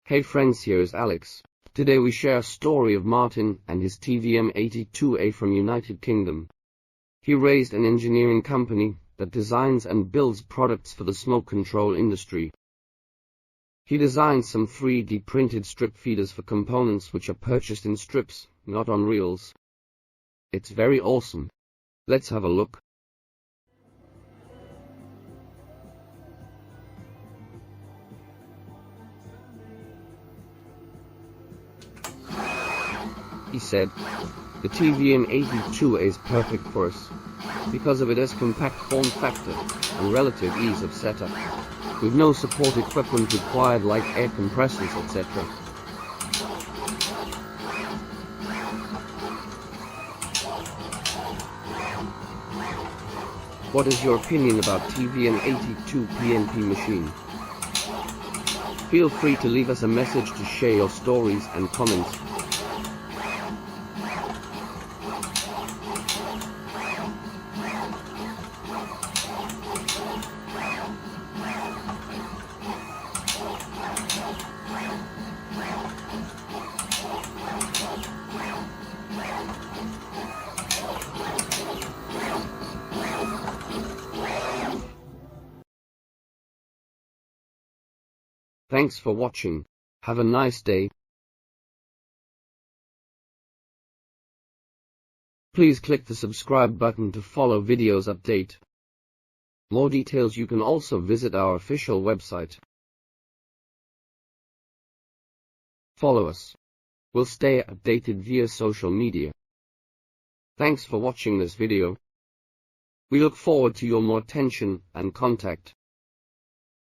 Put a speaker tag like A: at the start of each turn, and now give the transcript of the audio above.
A: Hey friends, here is Alex. Today we share a story of Martin and his TVM-82A from United Kingdom. He raised an engineering company that designs and builds products for the smoke control industry. He designed some 3D printed strip feeders for components which are purchased in strips, not on reels. It's very awesome. Let's have a look. He said, the TVM-82A is perfect for us, because of its compact form factor and relative ease of setup, with no support equipment required like air compressors, etc. What is your opinion about TVM-82 PNP machine? Feel free to leave us a message to share your stories and comments. Thanks for watching. Have a nice day. Please click the subscribe button to follow videos update. More details you can also visit our official website. Follow us. We'll stay updated via social media. Thanks for watching this video. We look forward to your more attention and contact.